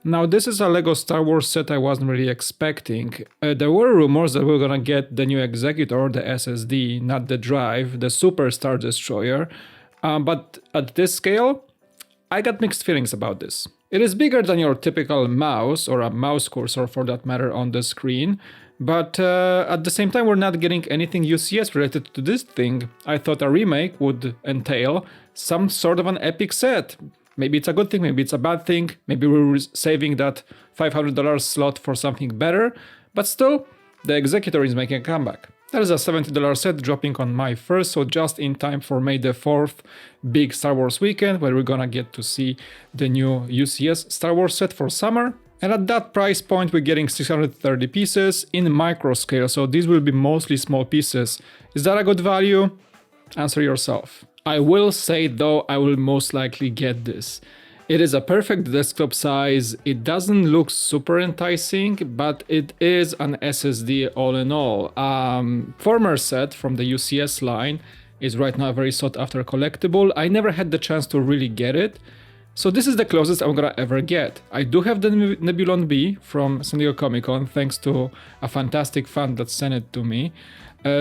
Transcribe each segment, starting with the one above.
Now, this is a LEGO Star Wars set I wasn't really expecting. There were rumors that we were gonna get the new Executor, the SSD, not the drive, the Super Star Destroyer. But at this scale, I got mixed feelings about this. It is bigger than your typical mouse, or a mouse cursor for that matter, on the screen. But at the same time, we're not getting anything UCS related to this thing. I thought a remake would entail some sort of an epic set. Maybe it's a good thing, maybe it's a bad thing, maybe we're saving that $500 slot for something better, but still, the Executor is making a comeback. That is a $70 set dropping on May 1st, so just in time for May the 4th big Star Wars weekend, where we're gonna get to see the new UCS Star Wars set for summer. And at that price point, we're getting 630 pieces in micro scale, so these will be mostly small pieces. Is that a good value? Answer yourself. I will say though, I will most likely get this. It is a perfect desktop size, it doesn't look super enticing, but it is an SSD all in all. Former set from the UCS line is right now a very sought after collectible. I never had the chance to really get it, so this is the closest I'm gonna ever get. I do have the Nebulon-B from San Diego Comic-Con, thanks to a fantastic fan that sent it to me.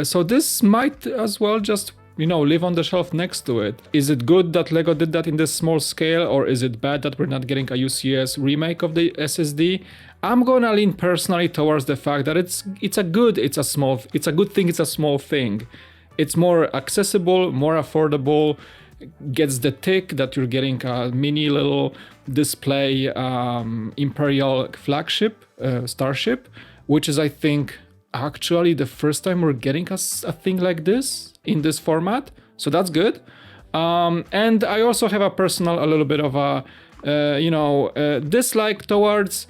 So this might as well just, live on the shelf next to it. Is it good that LEGO did that in this small scale, or is it bad that we're not getting a UCS remake of the SSD? I'm gonna lean personally towards the fact that it's a good thing, it's a small thing. It's more accessible, more affordable, gets the tick that you're getting a mini little display Imperial flagship, starship, which is, I think, actually the first time we're getting a thing like this in this format, so that's good. And I also have a little bit of a dislike towards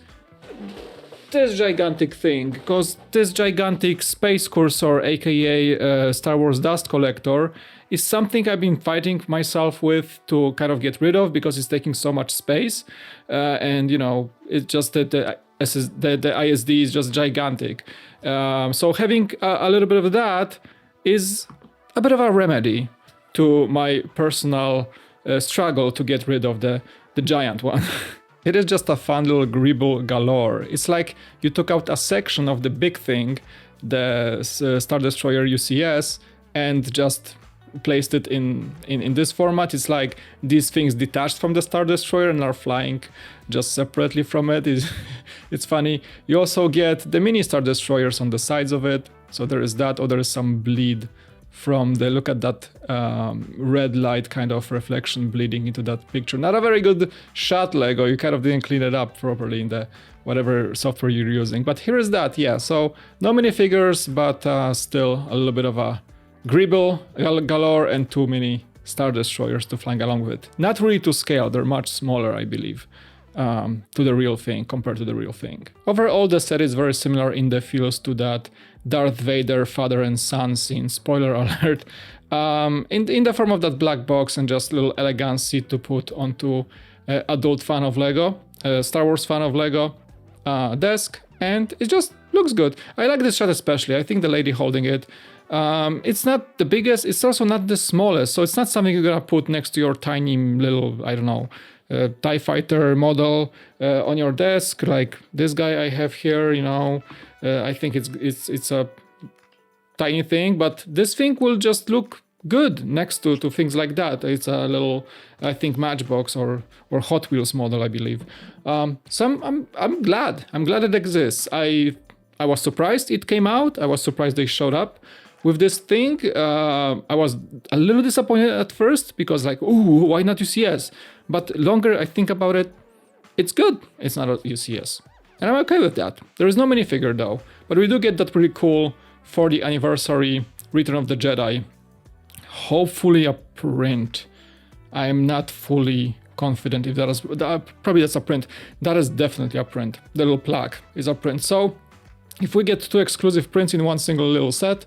this gigantic thing, because this gigantic space cursor, aka Star Wars dust collector, is something I've been fighting myself with to kind of get rid of because it's taking so much space, and it's just that the ISD is just gigantic. So having a little bit of that is a bit of a remedy to my personal struggle to get rid of the giant one. It is just a fun little gribble galore. It's like you took out a section of the big thing, the Star Destroyer UCS, and just placed it in this format. It's like these things detached from the Star Destroyer and are flying just separately from it. It's funny. You also get the mini Star Destroyers on the sides of it, so there is that. Or there is some bleed from the, look at that red light kind of reflection bleeding into that picture. Not a very good shot, LEGO. You kind of didn't clean it up properly in the whatever software you're using. But here is that, yeah. So no minifigures, but still a little bit of a gribble galore and too many Star Destroyers to fly along with. Not really to scale, they're much smaller, I believe, to the real thing, compared to the real thing. Overall, the set is very similar in the feels to that Darth Vader father and son scene, spoiler alert, in the form of that black box and just little elegancy to put onto adult fan of LEGO, Star Wars fan of LEGO desk, and it just looks good. I like this shot especially. I think the lady holding it, it's not the biggest, it's also not the smallest, so it's not something you're gonna put next to your tiny little, I don't know, TIE Fighter model on your desk, like this guy I have here, I think it's a tiny thing, but this thing will just look good next to things like that. It's a little, I think, Matchbox or Hot Wheels model, I believe. So I'm glad it exists. I was surprised it came out. I was surprised they showed up with this thing. I was a little disappointed at first because like, ooh, why not UCS? But longer I think about it, it's good. It's not a UCS. And I'm okay with that. There is no minifigure though, but we do get that pretty cool 40th anniversary Return of the Jedi. Hopefully a print. I'm not fully confident if that is, probably that's a print. That is definitely a print. The little plaque is a print. So if we get 2 exclusive prints in one single little set,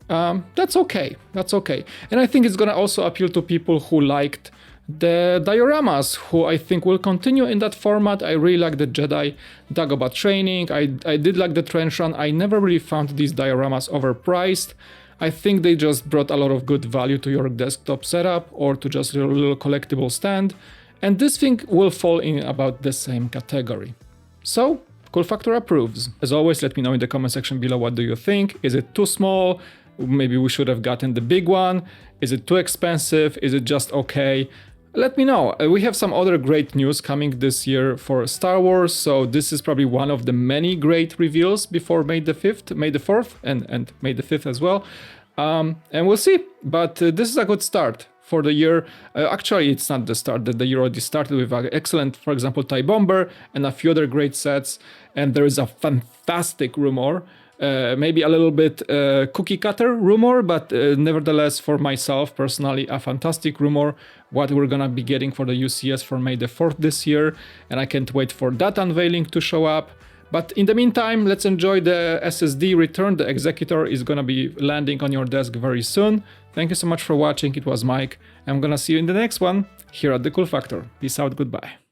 that's okay. That's okay. And I think it's gonna also appeal to people who liked the dioramas, who I think will continue in that format. I really like the Jedi Dagobah training. I did like the trench run. I never really found these dioramas overpriced. I think they just brought a lot of good value to your desktop setup or to just a little collectible stand. And this thing will fall in about the same category. So, Cool Factor approves. As always, let me know in the comment section below what do you think. Is it too small? Maybe we should have gotten the big one. Is it too expensive? Is it just okay? Let me know. We have some other great news coming this year for Star Wars, so this is probably one of the many great reveals before May the 5th, May the 4th, and May the 5th as well. And we'll see, but this is a good start for the year. Actually, it's not the start, that the year already started with an excellent, for example, TIE Bomber and a few other great sets, and there is a fantastic rumor. Maybe a little bit cookie cutter rumor, but nevertheless, for myself personally, a fantastic rumor what we're gonna be getting for the UCS for May the 4th this year, and I can't wait for that unveiling to show up. But in the meantime, let's enjoy the SSD return. The Executor is gonna be landing on your desk very soon. Thank you so much for watching. It was Mike. I'm gonna see you in the next one here at the Cool Factor. Peace out, goodbye.